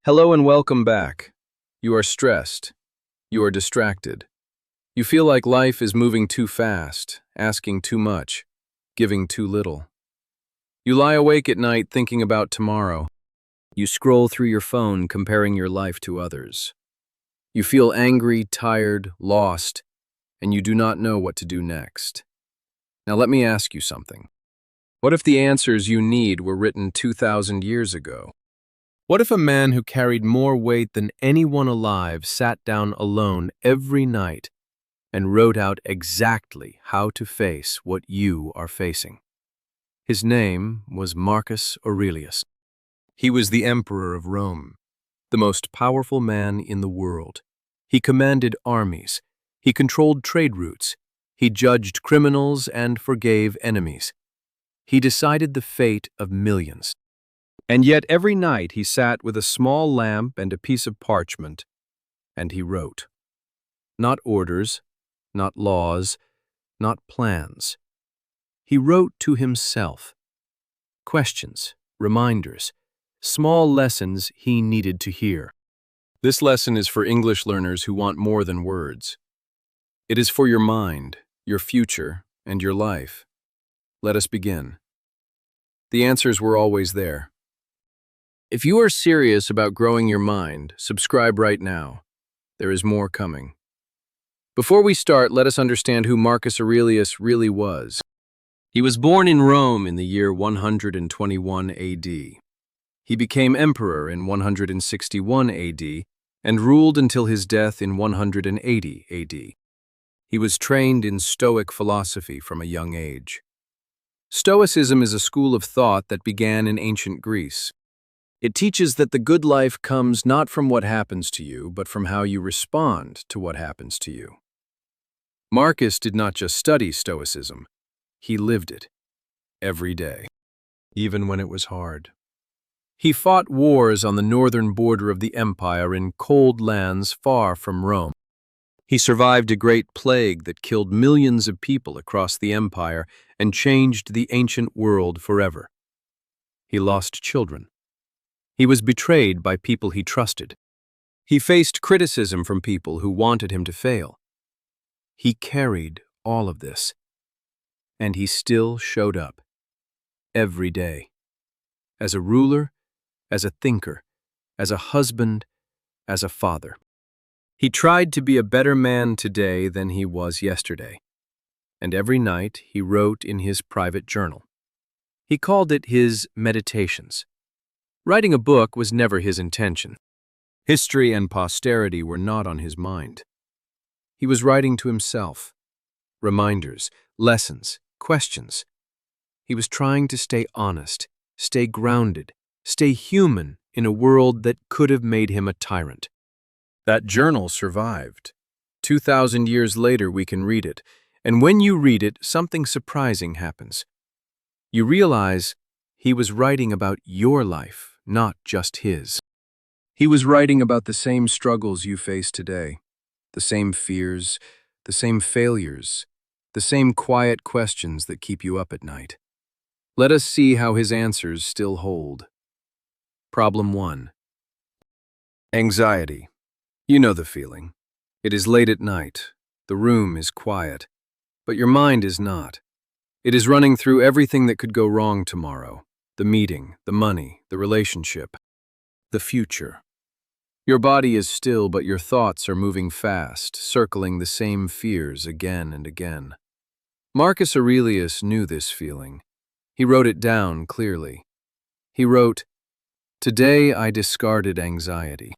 Hello and welcome back. You are stressed. You are distracted. You feel like life is moving too fast, asking too much, giving too little. You lie awake at night thinking about tomorrow. You scroll through your phone comparing your life to others. You feel angry, tired, lost, and you do not know what to do next. Now let me ask you something. What if the answers you need were written 2,000 years ago? What if a man who carried more weight than anyone alive sat down alone every night and wrote out exactly how to face what you are facing? His name was Marcus Aurelius. He was the emperor of Rome, the most powerful man in the world. He commanded armies. He controlled trade routes. He judged criminals and forgave enemies. He decided the fate of millions. And yet every night he sat with a small lamp and a piece of parchment, and he wrote. Not orders, not laws, not plans. He wrote to himself. Questions, reminders, small lessons he needed to hear. This lesson is for English learners who want more than words. It is for your mind, your future, and your life. Let us begin. The answers were always there. If you are serious about growing your mind, subscribe right now. There is more coming. Before we start, let us understand who Marcus Aurelius really was. He was born in Rome in the year 121 AD. He became emperor in 161 AD and ruled until his death in 180 AD. He was trained in Stoic philosophy from a young age. Stoicism is a school of thought that began in ancient Greece. It teaches that the good life comes not from what happens to you, but from how you respond to what happens to you. Marcus did not just study Stoicism, he lived it every day, even when it was hard. He fought wars on the northern border of the empire in cold lands far from Rome. He survived a great plague that killed millions of people across the empire and changed the ancient world forever. He lost children. He was betrayed by people he trusted. He faced criticism from people who wanted him to fail. He carried all of this, and he still showed up every day. As a ruler, as a thinker, as a husband, as a father. He tried to be a better man today than he was yesterday, and every night he wrote in his private journal. He called it his meditations. Writing a book was never his intention. History and posterity were not on his mind. He was writing to himself. Reminders, lessons, questions. He was trying to stay honest, stay grounded, stay human in a world that could have made him a tyrant. That journal survived. 2,000 years later we can read it, and when you read it, something surprising happens. You realize he was writing about your life, not just his. He was writing about the same struggles you face today, the same fears, the same failures, the same quiet questions that keep you up at night. Let us see how his answers still hold. Problem 1. Anxiety. You know the feeling. It is late at night. The room is quiet. But your mind is not. It is running through everything that could go wrong tomorrow. The meeting, the money, the relationship, the future. Your body is still, but your thoughts are moving fast, circling the same fears again and again. Marcus Aurelius knew this feeling. He wrote it down clearly. He wrote, "Today I discarded anxiety."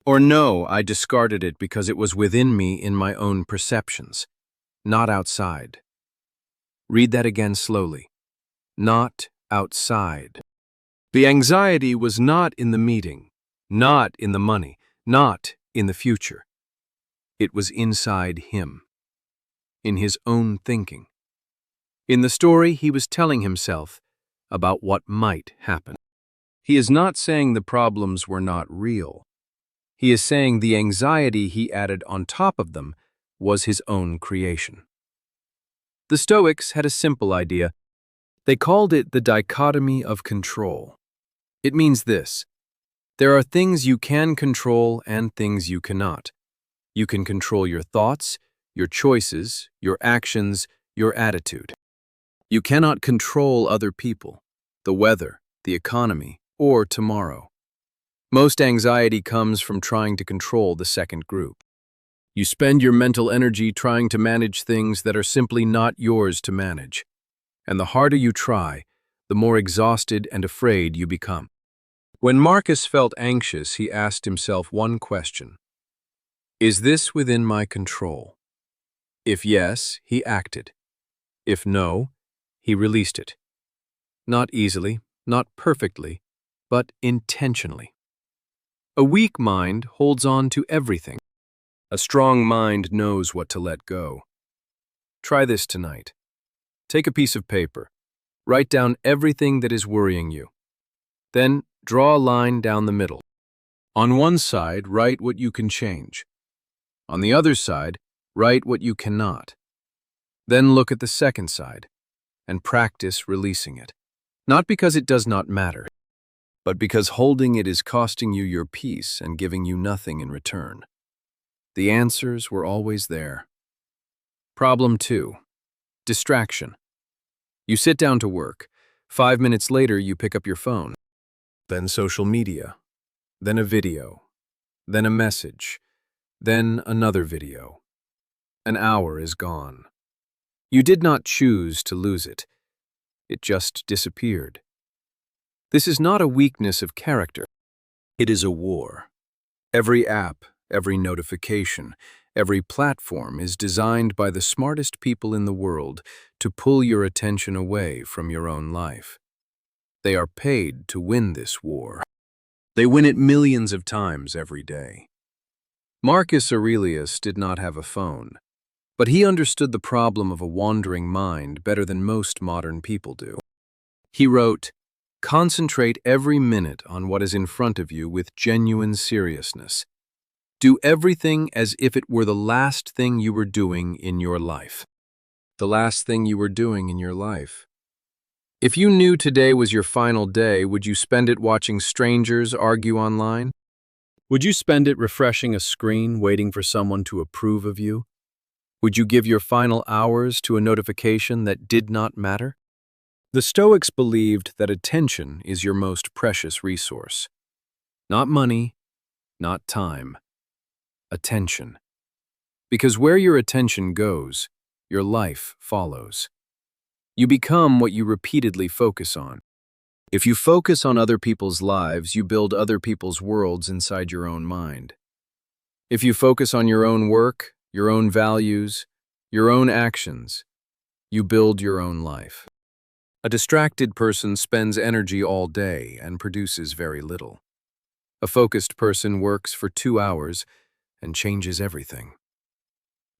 Or no, I discarded it because it was within me in my own perceptions, not outside. Read that again slowly. Not outside. The anxiety was not in the meeting, not in the money, not in the future. It was inside him, in his own thinking. In the story, he was telling himself about what might happen. He is not saying the problems were not real. He is saying the anxiety he added on top of them was his own creation. The Stoics had a simple idea. They called it the dichotomy of control. It means this: There are things you can control and things you cannot. You can control your thoughts, your choices, your actions, your attitude. You cannot control other people, the weather, the economy, or tomorrow. Most anxiety comes from trying to control the second group. You spend your mental energy trying to manage things that are simply not yours to manage. And the harder you try, the more exhausted and afraid you become. When Marcus felt anxious, he asked himself one question: is this within my control? If yes, he acted. If no, he released it. Not easily, not perfectly, but intentionally. A weak mind holds on to everything. A strong mind knows what to let go. Try this tonight. Take a piece of paper. Write down everything that is worrying you. Then draw a line down the middle. On one side, write what you can change. On the other side, write what you cannot. Then look at the second side and practice releasing it. Not because it does not matter, but because holding it is costing you your peace and giving you nothing in return. The answers were always there. Problem 2. Distraction. You sit down to work. 5 minutes later, you pick up your phone. Then social media. Then a video. Then a message. Then another video. An hour is gone. You did not choose to lose it. It just disappeared. This is not a weakness of character. It is a war. Every app, every notification, every platform is designed by the smartest people in the world to pull your attention away from your own life. They are paid to win this war. They win it millions of times every day. Marcus Aurelius did not have a phone, but he understood the problem of a wandering mind better than most modern people do. He wrote, "Concentrate every minute on what is in front of you with genuine seriousness. Do everything as if it were the last thing you were doing in your life." The last thing you were doing in your life. If you knew today was your final day, would you spend it watching strangers argue online? Would you spend it refreshing a screen, waiting for someone to approve of you? Would you give your final hours to a notification that did not matter? The Stoics believed that attention is your most precious resource. Not money, not time. Attention. Because where your attention goes, your life follows. You become what you repeatedly focus on. If you focus on other people's lives, you build other people's worlds inside your own mind. If you focus on your own work, your own values, your own actions, you build your own life. A distracted person spends energy all day and produces very little. A focused person works for 2 hours and changes everything.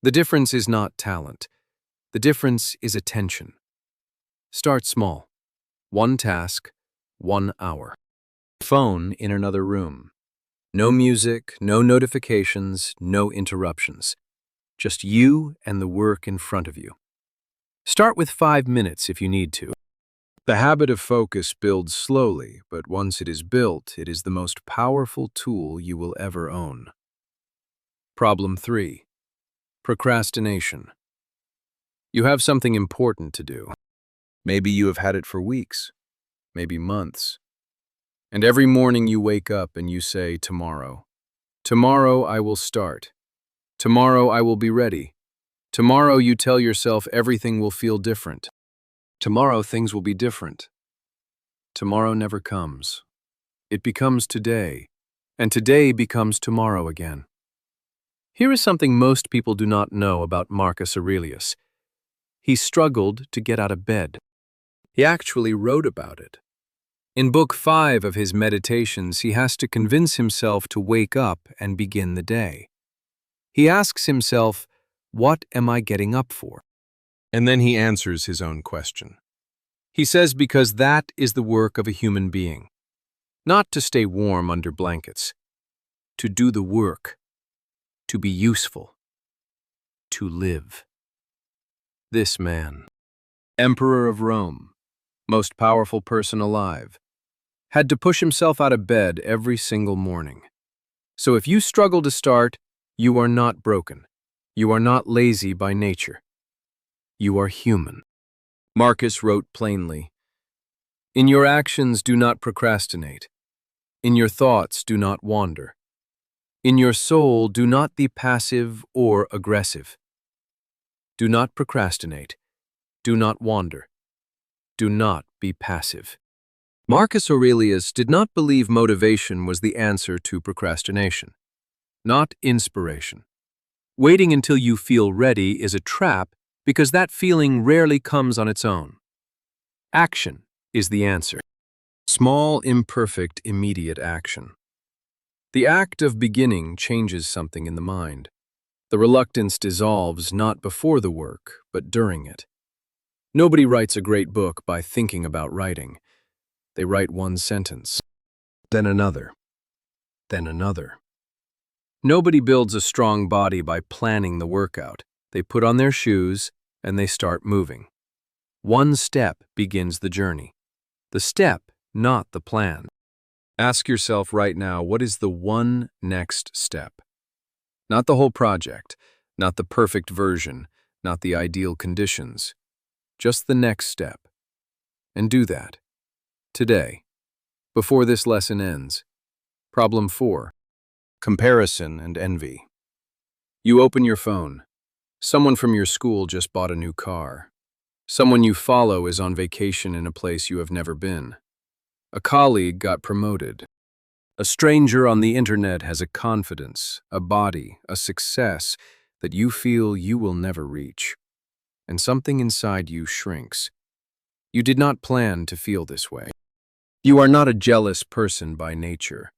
The difference is not talent. The difference is attention. Start small. One task, 1 hour. Phone in another room. No music, no notifications, no interruptions. Just you and the work in front of you. Start with 5 minutes if you need to. The habit of focus builds slowly, but once it is built, it is the most powerful tool you will ever own. Problem 3. Procrastination. You have something important to do. Maybe you have had it for weeks, maybe months. And every morning you wake up and you say, tomorrow. Tomorrow I will start. Tomorrow I will be ready. Tomorrow you tell yourself everything will feel different. Tomorrow things will be different. Tomorrow never comes. It becomes today, and today becomes tomorrow again. Here is something most people do not know about Marcus Aurelius. He struggled to get out of bed. He actually wrote about it. In Book 5 of his Meditations, he has to convince himself to wake up and begin the day. He asks himself, what am I getting up for? And then he answers his own question. He says because that is the work of a human being. Not to stay warm under blankets. To do the work. To be useful. To live. This man, Emperor of Rome, most powerful person alive, had to push himself out of bed every single morning. So if you struggle to start, you are not broken. You are not lazy by nature. You are human. Marcus wrote plainly, "In your actions do not procrastinate. In your thoughts do not wander. In your soul do not be passive or aggressive. Do not procrastinate. Do not wander. Do not be passive." Marcus Aurelius did not believe motivation was the answer to procrastination, not inspiration. Waiting until you feel ready is a trap because that feeling rarely comes on its own. Action is the answer. Small, imperfect, immediate action. The act of beginning changes something in the mind. The reluctance dissolves not before the work, but during it. Nobody writes a great book by thinking about writing. They write one sentence, then another, then another. Nobody builds a strong body by planning the workout. They put on their shoes and they start moving. One step begins the journey. The step, not the plan. Ask yourself right now, what is the one next step? Not the whole project, not the perfect version, not the ideal conditions. Just the next step. And do that. Today, before this lesson ends. Problem 4. Comparison and envy. You open your phone. Someone from your school just bought a new car. Someone you follow is on vacation in a place you have never been. A colleague got promoted. A stranger on the internet has a confidence, a body, a success that you feel you will never reach. And something inside you shrinks. You did not plan to feel this way. You are not a jealous person by nature.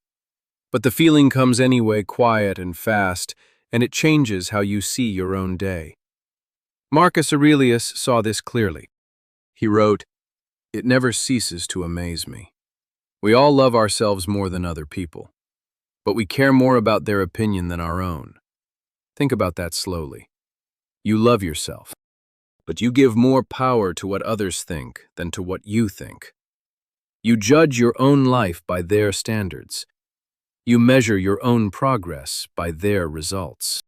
But the feeling comes anyway, quiet and fast, and it changes how you see your own day. Marcus Aurelius saw this clearly. He wrote, "It never ceases to amaze me. We all love ourselves more than other people, but we care more about their opinion than our own." Think about that slowly. You love yourself, but you give more power to what others think than to what you think. You judge your own life by their standards. You measure your own progress by their results.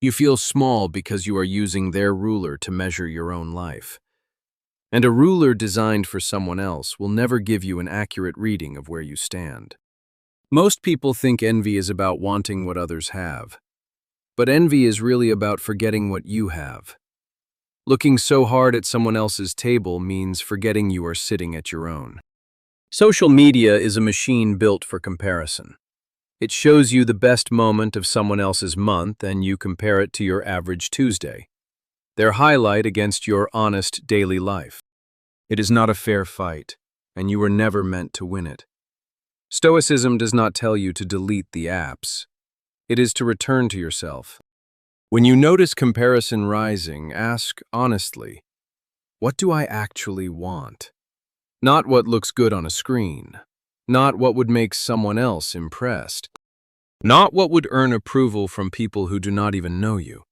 You feel small because you are using their ruler to measure your own life. And a ruler designed for someone else will never give you an accurate reading of where you stand. Most people think envy is about wanting what others have. But envy is really about forgetting what you have. Looking so hard at someone else's table means forgetting you are sitting at your own. Social media is a machine built for comparison. It shows you the best moment of someone else's month and you compare it to your average Tuesday, their highlight against your honest daily life. It is not a fair fight, and you were never meant to win it. Stoicism does not tell you to delete the apps. It is to return to yourself. When you notice comparison rising, ask honestly, what do I actually want? Not what looks good on a screen. Not what would make someone else impressed. Not what would earn approval from people who do not even know you.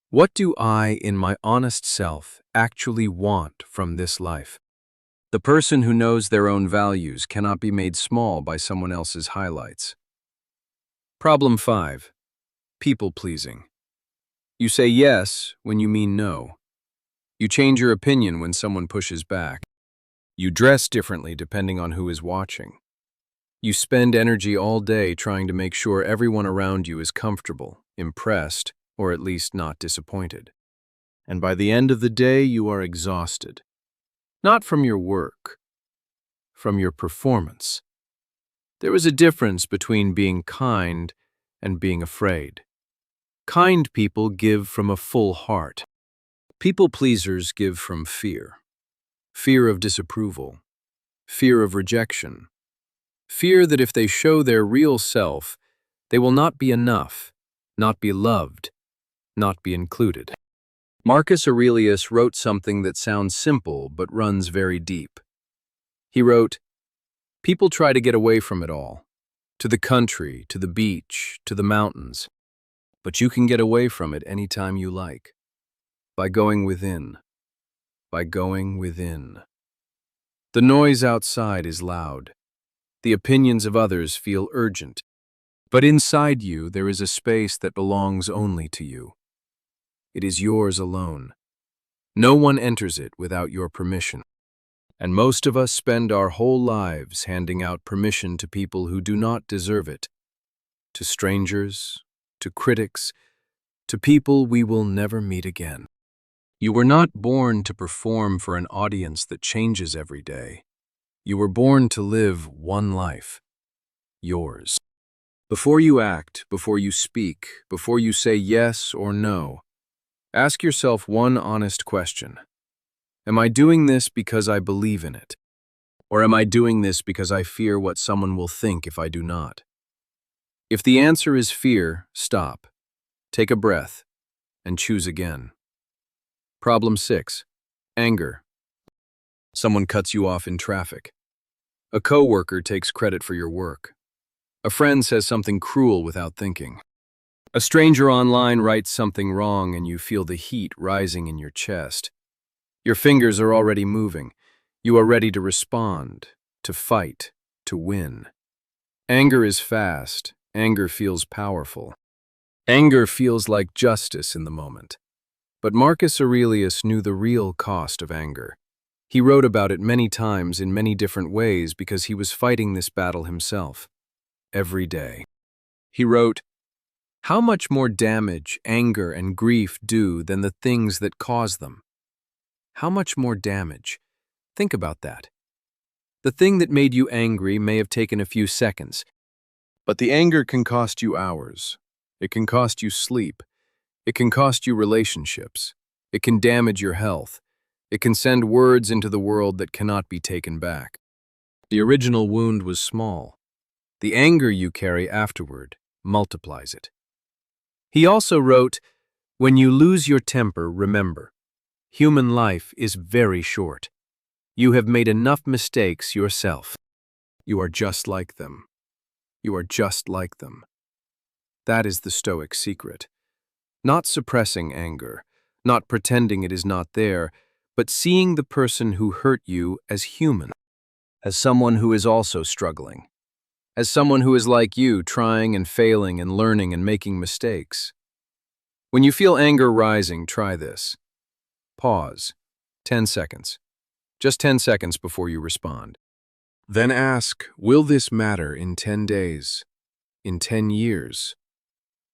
What do I, in my honest self, actually want from this life? The person who knows their own values cannot be made small by someone else's highlights. Problem 5. People-pleasing. You say yes when you mean no. You change your opinion when someone pushes back. You dress differently depending on who is watching. You spend energy all day trying to make sure everyone around you is comfortable, impressed, or at least not disappointed. And by the end of the day, you are exhausted. Not from your work, from your performance. There is a difference between being kind and being afraid. Kind people give from a full heart. People pleasers give from fear. Fear of disapproval, fear of rejection, fear that if they show their real self, they will not be enough, not be loved, not be included. Marcus Aurelius wrote something that sounds simple but runs very deep. He wrote, "People try to get away from it all, to the country, to the beach, to the mountains, but you can get away from it anytime you like, by going within. By going within. The noise outside is loud. The opinions of others feel urgent. But inside you, there is a space that belongs only to you. It is yours alone. No one enters it without your permission. And most of us spend our whole lives handing out permission to people who do not deserve it. To strangers, to critics, to people we will never meet again. You were not born to perform for an audience that changes every day. You were born to live one life, yours. Before you act, before you speak, before you say yes or no, ask yourself one honest question. Am I doing this because I believe in it? Or am I doing this because I fear what someone will think if I do not? If the answer is fear, stop, take a breath, and choose again. Problem 6. Anger. Someone cuts you off in traffic. A coworker takes credit for your work. A friend says something cruel without thinking. A stranger online writes something wrong and you feel the heat rising in your chest. Your fingers are already moving. You are ready to respond, to fight, to win. Anger is fast. Anger feels powerful. Anger feels like justice in the moment. But Marcus Aurelius knew the real cost of anger. He wrote about it many times in many different ways because he was fighting this battle himself, every day. He wrote, "How much more damage anger and grief do than the things that cause them?" How much more damage? Think about that. The thing that made you angry may have taken a few seconds, but the anger can cost you hours. It can cost you sleep. It can cost you relationships. It can damage your health. It can send words into the world that cannot be taken back. The original wound was small. The anger you carry afterward multiplies it. He also wrote, "When you lose your temper, remember, human life is very short. You have made enough mistakes yourself. You are just like them. You are just like them." That is the Stoic secret. Not suppressing anger, not pretending it is not there, but seeing the person who hurt you as human, as someone who is also struggling, as someone who is like you, trying and failing and learning and making mistakes. When you feel anger rising, try this. Pause. 10 seconds. Just 10 seconds before you respond. Then ask, will this matter in 10 days? In 10 years?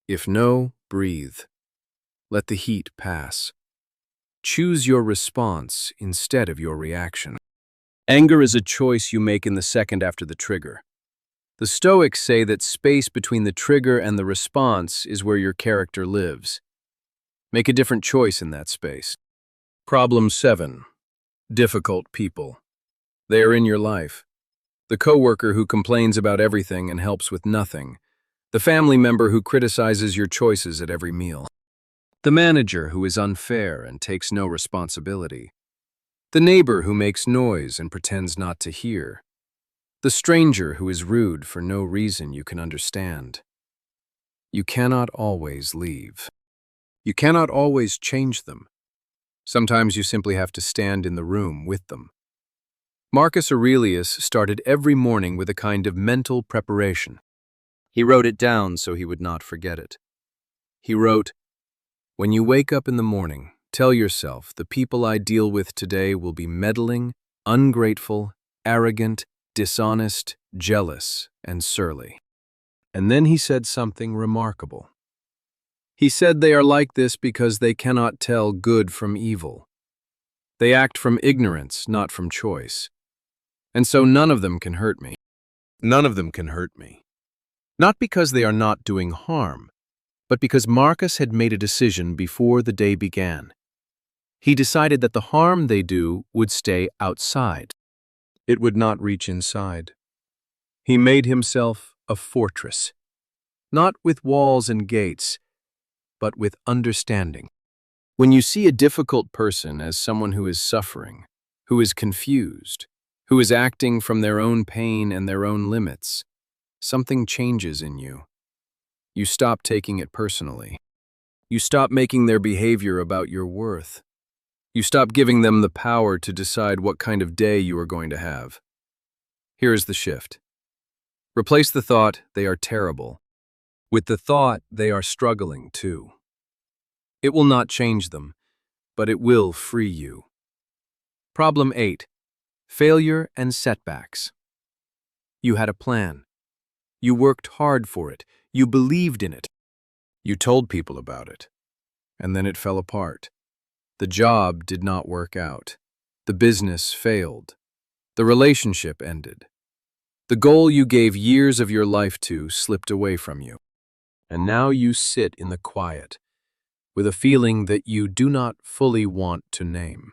If no, breathe. Let the heat pass. Choose your response instead of your reaction. Anger is a choice you make in the second after the trigger. The Stoics say that space between the trigger and the response is where your character lives. Make a different choice in that space. Problem 7. Difficult people. They are in your life. The coworker who complains about everything and helps with nothing. The family member who criticizes your choices at every meal. The manager who is unfair and takes no responsibility. The neighbor who makes noise and pretends not to hear. The stranger who is rude for no reason you can understand. You cannot always leave. You cannot always change them. Sometimes you simply have to stand in the room with them. Marcus Aurelius started every morning with a kind of mental preparation. He wrote it down so he would not forget it. He wrote, "When you wake up in the morning, tell yourself the people I deal with today will be meddling, ungrateful, arrogant, dishonest, jealous, and surly." And then he said something remarkable. He said they are like this because they cannot tell good from evil. They act from ignorance, not from choice. And so none of them can hurt me. None of them can hurt me. Not because they are not doing harm, but because Marcus had made a decision before the day began. He decided that the harm they do would stay outside. It would not reach inside. He made himself a fortress, not with walls and gates, but with understanding. When you see a difficult person as someone who is suffering, who is confused, who is acting from their own pain and their own limits, something changes in you. You stop taking it personally. You stop making their behavior about your worth. You stop giving them the power to decide what kind of day you are going to have. Here is the shift. Replace the thought, they are terrible, with the thought, they are struggling too. It will not change them, but it will free you. Problem 8. Failure and setbacks. You had a plan. You worked hard for it. You believed in it. You told people about it. And then it fell apart. The job did not work out. The business failed. The relationship ended. The goal you gave years of your life to slipped away from you. And now you sit in the quiet, with a feeling that you do not fully want to name.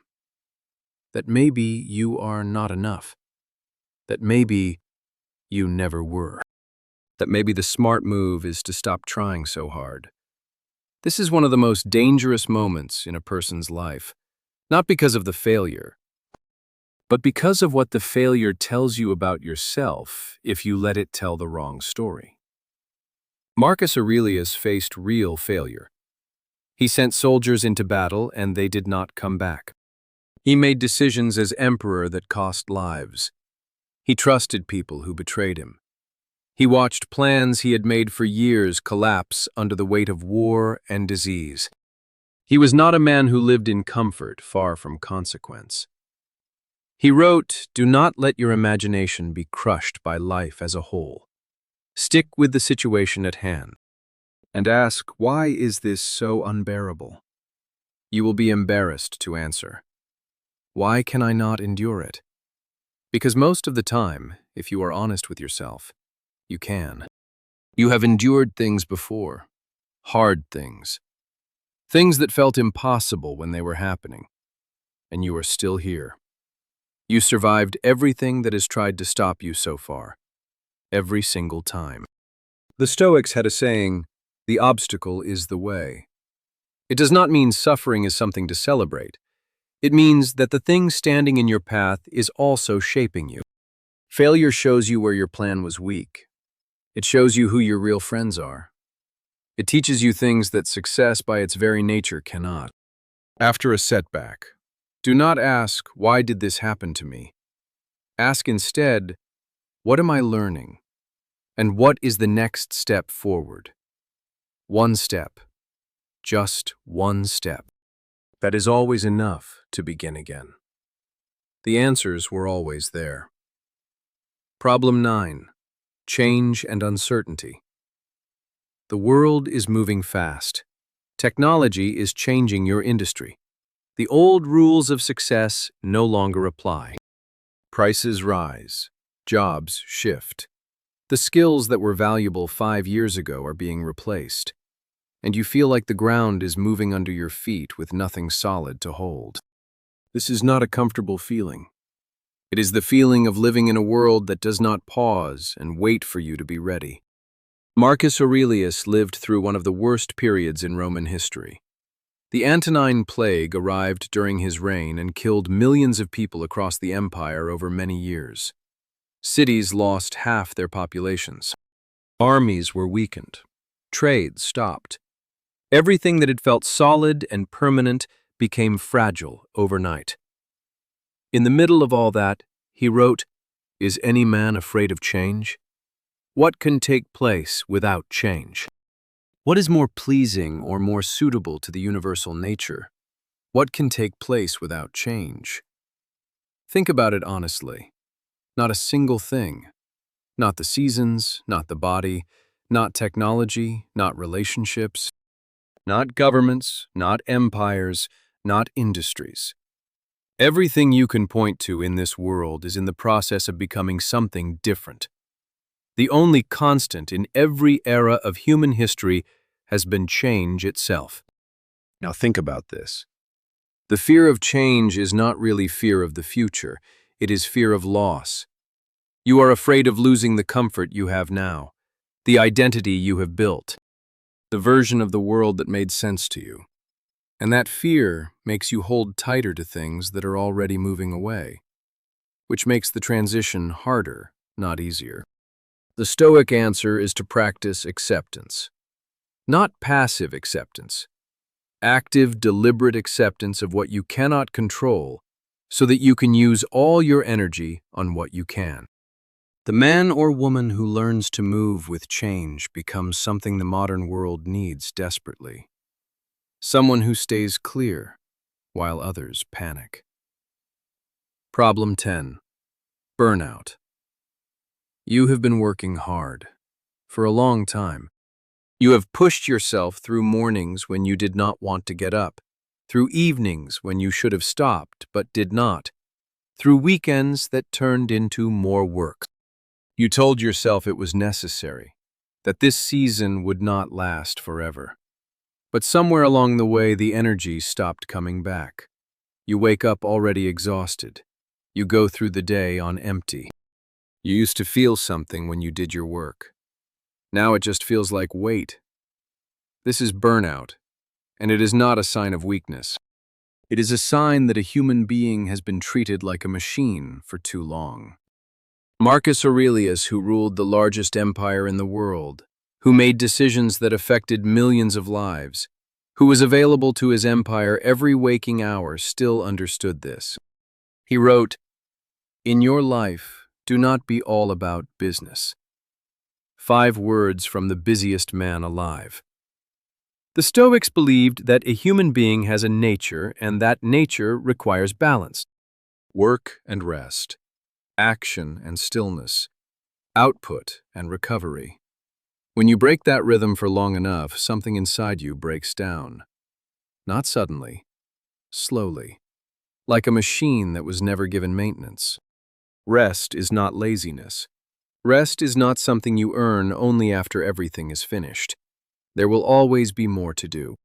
That maybe you are not enough. That maybe you never were. That maybe the smart move is to stop trying so hard. This is one of the most dangerous moments in a person's life, not because of the failure, but because of what the failure tells you about yourself if you let it tell the wrong story. Marcus Aurelius faced real failure. He sent soldiers into battle and they did not come back. He made decisions as emperor that cost lives. He trusted people who betrayed him. He watched plans he had made for years collapse under the weight of war and disease. He was not a man who lived in comfort, far from consequence. He wrote, "Do not let your imagination be crushed by life as a whole. Stick with the situation at hand, and ask, why is this so unbearable? You will be embarrassed to answer. Why can I not endure it? Because most of the time, if you are honest with yourself, you can. You have endured things before, hard things, things that felt impossible when they were happening, and you are still here. You survived everything that has tried to stop you so far, every single time." The Stoics had a saying, "The obstacle is the way." It does not mean suffering is something to celebrate. It means that the thing standing in your path is also shaping you. Failure shows you where your plan was weak. It shows you who your real friends are. It teaches you things that success by its very nature cannot. After a setback, do not ask, "Why did this happen to me?" Ask instead, "What am I learning? And what is the next step forward?" One step, just one step. That is always enough to begin again. The answers were always there. Problem 9. Change and uncertainty. The world is moving fast. Technology is changing your industry. The old rules of success no longer apply. Prices rise. Jobs shift. The skills that were valuable 5 years ago are being replaced, and you feel like the ground is moving under your feet with nothing solid to hold. This is not a comfortable feeling. It is the feeling of living in a world that does not pause and wait for you to be ready. Marcus Aurelius lived through one of the worst periods in Roman history. The Antonine Plague arrived during his reign and killed millions of people across the empire over many years. Cities lost half their populations. Armies were weakened. Trade stopped. Everything that had felt solid and permanent became fragile overnight. In the middle of all that, he wrote, "Is any man afraid of change? What can take place without change? What is more pleasing or more suitable to the universal nature? What can take place without change?" Think about it honestly. Not a single thing. Not the seasons, not the body, not technology, not relationships, not governments, not empires, not industries. Everything you can point to in this world is in the process of becoming something different. The only constant in every era of human history has been change itself. Now think about this. The fear of change is not really fear of the future, it is fear of loss. You are afraid of losing the comfort you have now, the identity you have built, the version of the world that made sense to you. And that fear makes you hold tighter to things that are already moving away, which makes the transition harder, not easier. The Stoic answer is to practice acceptance. Not passive acceptance. Active, deliberate acceptance of what you cannot control so that you can use all your energy on what you can. The man or woman who learns to move with change becomes something the modern world needs desperately. Someone who stays clear while others panic. Problem 10. Burnout. You have been working hard for a long time. You have pushed yourself through mornings when you did not want to get up, through evenings when you should have stopped but did not, through weekends that turned into more work. You told yourself it was necessary, that this season would not last forever. But somewhere along the way, the energy stopped coming back. You wake up already exhausted. You go through the day on empty. You used to feel something when you did your work. Now it just feels like weight. This is burnout, and it is not a sign of weakness. It is a sign that a human being has been treated like a machine for too long. Marcus Aurelius, who ruled the largest empire in the world, who made decisions that affected millions of lives, who was available to his empire every waking hour, still understood this. He wrote, "In your life, do not be all about business." 5 words from the busiest man alive. The Stoics believed that a human being has a nature, and that nature requires balance. Work and rest, action and stillness, output and recovery. When you break that rhythm for long enough, something inside you breaks down. Not suddenly, slowly, like a machine that was never given maintenance. Rest is not laziness. Rest is not something you earn only after everything is finished. There will always be more to do.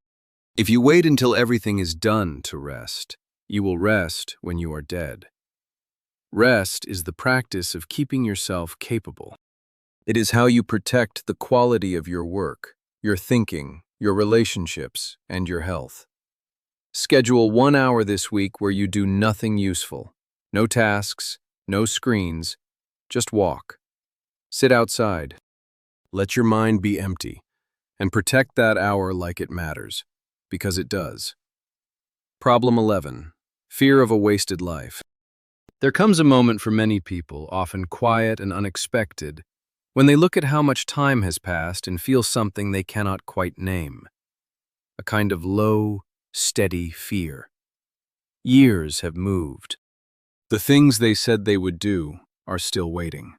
If you wait until everything is done to rest, you will rest when you are dead. Rest is the practice of keeping yourself capable. It is how you protect the quality of your work, your thinking, your relationships, and your health. Schedule 1 hour this week where you do nothing useful. No tasks, no screens, just walk. Sit outside. Let your mind be empty, and protect that hour like it matters, because it does. Problem 11. Fear of a wasted life. There comes a moment for many people, often quiet and unexpected, when they look at how much time has passed and feel something they cannot quite name. A kind of low, steady fear. Years have moved. The things they said they would do are still waiting.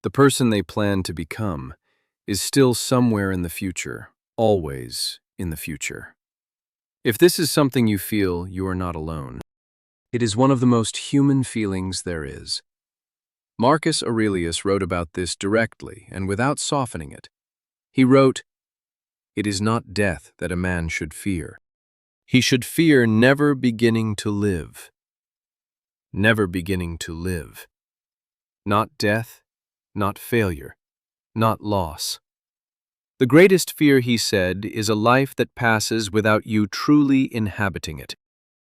The person they planned to become is still somewhere in the future, always in the future. If this is something you feel, you are not alone. It is one of the most human feelings there is. Marcus Aurelius wrote about this directly and without softening it. He wrote, "It is not death that a man should fear. He should fear never beginning to live." Never beginning to live. Not death, not failure, not loss. The greatest fear, he said, is a life that passes without you truly inhabiting it.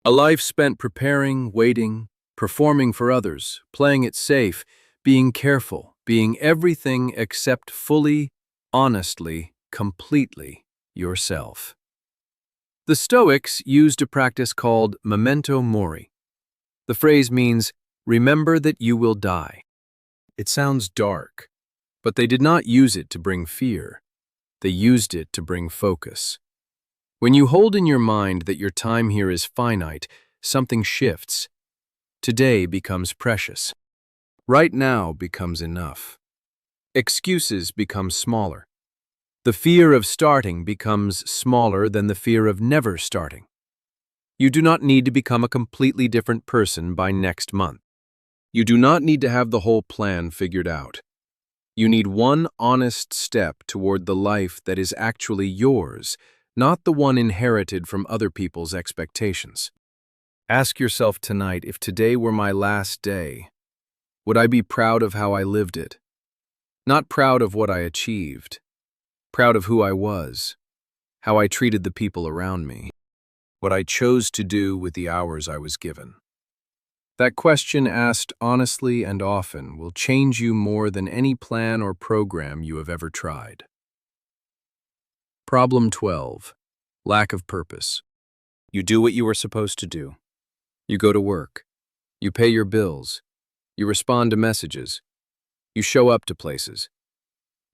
A life spent preparing, waiting, performing for others, playing it safe, being careful, being everything except fully, honestly, completely yourself. The Stoics used a practice called memento mori. The phrase means, remember that you will die. It sounds dark, but they did not use it to bring fear. They used it to bring focus. When you hold in your mind that your time here is finite, something shifts. Today becomes precious. Right now becomes enough. Excuses become smaller. The fear of starting becomes smaller than the fear of never starting. You do not need to become a completely different person by next month. You do not need to have the whole plan figured out. You need one honest step toward the life that is actually yours, not the one inherited from other people's expectations. Ask yourself tonight, if today were my last day, would I be proud of how I lived it? Not proud of what I achieved, proud of who I was, how I treated the people around me, what I chose to do with the hours I was given. That question, asked honestly and often, will change you more than any plan or program you have ever tried. Problem 12. Lack of purpose. You do what you are supposed to do. You go to work. You pay your bills. You respond to messages. You show up to places.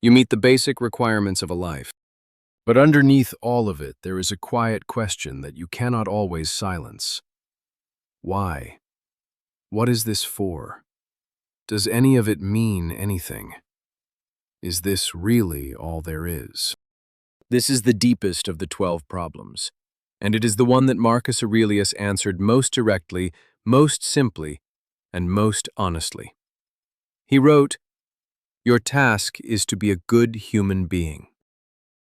You meet the basic requirements of a life. But underneath all of it, there is a quiet question that you cannot always silence. Why? What is this for? Does any of it mean anything? Is this really all there is? This is the deepest of the 12 problems, and it is the one that Marcus Aurelius answered most directly, most simply, and most honestly. He wrote, "Your task is to be a good human being.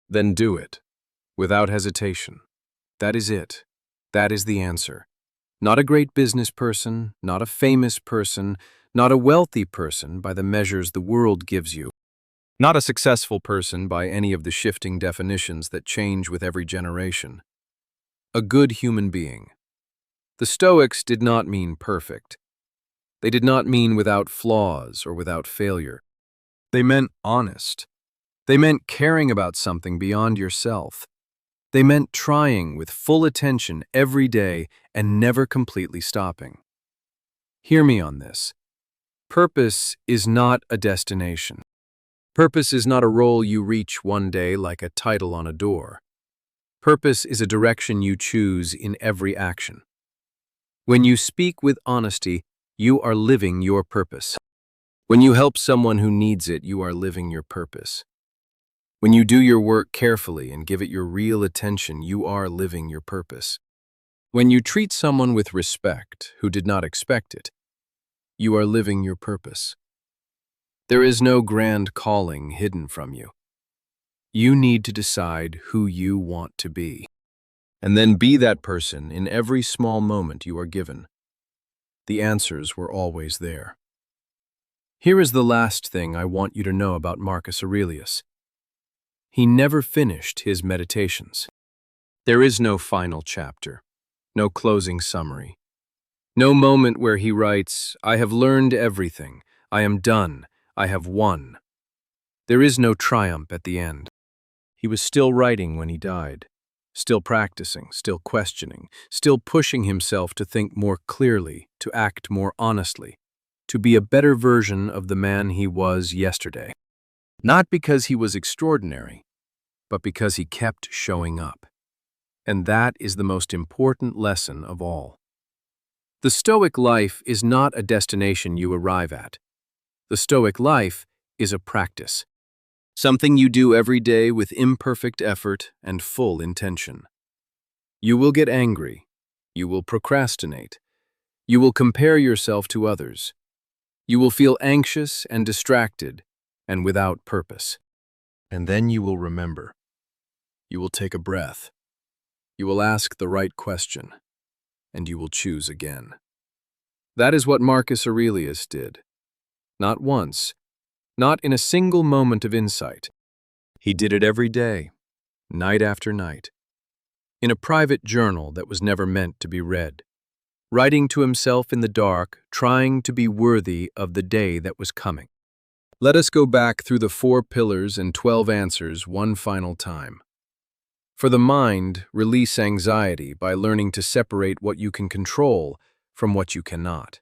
Then do it, without hesitation. That is it. That is the answer. Not a great business person, not a famous person, not a wealthy person by the measures the world gives you. Not a successful person by any of the shifting definitions that change with every generation. A good human being." The Stoics did not mean perfect. They did not mean without flaws or without failure. They meant honest. They meant caring about something beyond yourself. They meant trying with full attention every day and never completely stopping. Hear me on this. Purpose is not a destination. Purpose is not a role you reach one day like a title on a door. Purpose is a direction you choose in every action. When you speak with honesty, you are living your purpose. When you help someone who needs it, you are living your purpose. When you do your work carefully and give it your real attention, you are living your purpose. When you treat someone with respect who did not expect it, you are living your purpose. There is no grand calling hidden from you. You need to decide who you want to be, and then be that person in every small moment you are given. The answers were always there. Here is the last thing I want you to know about Marcus Aurelius. He never finished his meditations. There is no final chapter, no closing summary, no moment where he writes, "I have learned everything, I am done, I have won." There is no triumph at the end. He was still writing when he died, still practicing, still questioning, still pushing himself to think more clearly, to act more honestly, to be a better version of the man he was yesterday. Not because he was extraordinary, but because he kept showing up. And that is the most important lesson of all. The Stoic life is not a destination you arrive at. The Stoic life is a practice, something you do every day with imperfect effort and full intention. You will get angry. You will procrastinate. You will compare yourself to others. You will feel anxious and distracted and without purpose. And then you will remember. You will take a breath. You will ask the right question, and you will choose again. That is what Marcus Aurelius did. Not once, not in a single moment of insight. He did it every day, night after night, in a private journal that was never meant to be read, writing to himself in the dark, trying to be worthy of the day that was coming. Let us go back through the 4 pillars and 12 answers one final time. For the mind, release anxiety by learning to separate what you can control from what you cannot.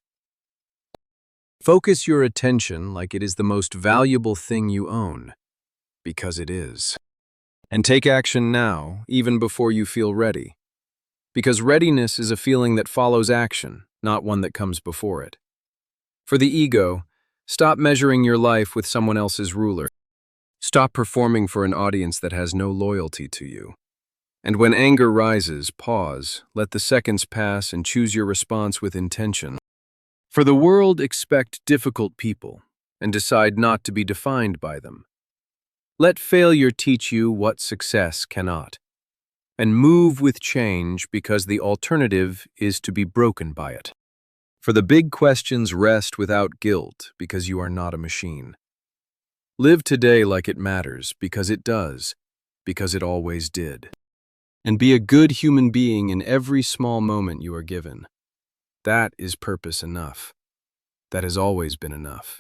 Focus your attention like it is the most valuable thing you own, because it is. And take action now, even before you feel ready. Because readiness is a feeling that follows action, not one that comes before it. For the ego, stop measuring your life with someone else's ruler. Stop performing for an audience that has no loyalty to you. And when anger rises, pause, let the seconds pass, and choose your response with intention. For the world, expect difficult people, and decide not to be defined by them. Let failure teach you what success cannot, and move with change because the alternative is to be broken by it. For the big questions, rest without guilt because you are not a machine. Live today like it matters because it does, because it always did. And be a good human being in every small moment you are given. That is purpose enough. That has always been enough.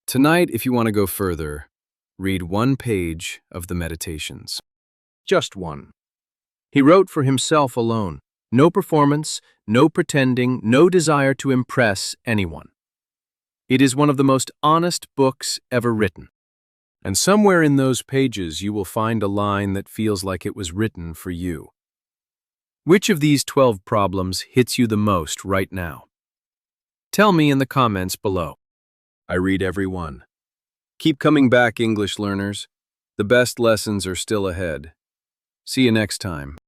Tonight, if you want to go further, read 1 page of the Meditations. Just 1. He wrote for himself alone. No performance, no pretending, no desire to impress anyone. It is one of the most honest books ever written. And somewhere in those pages you will find a line that feels like it was written for you. Which of these 12 problems hits you the most right now? Tell me in the comments below. I read every one. Keep coming back, English learners. The best lessons are still ahead. See you next time.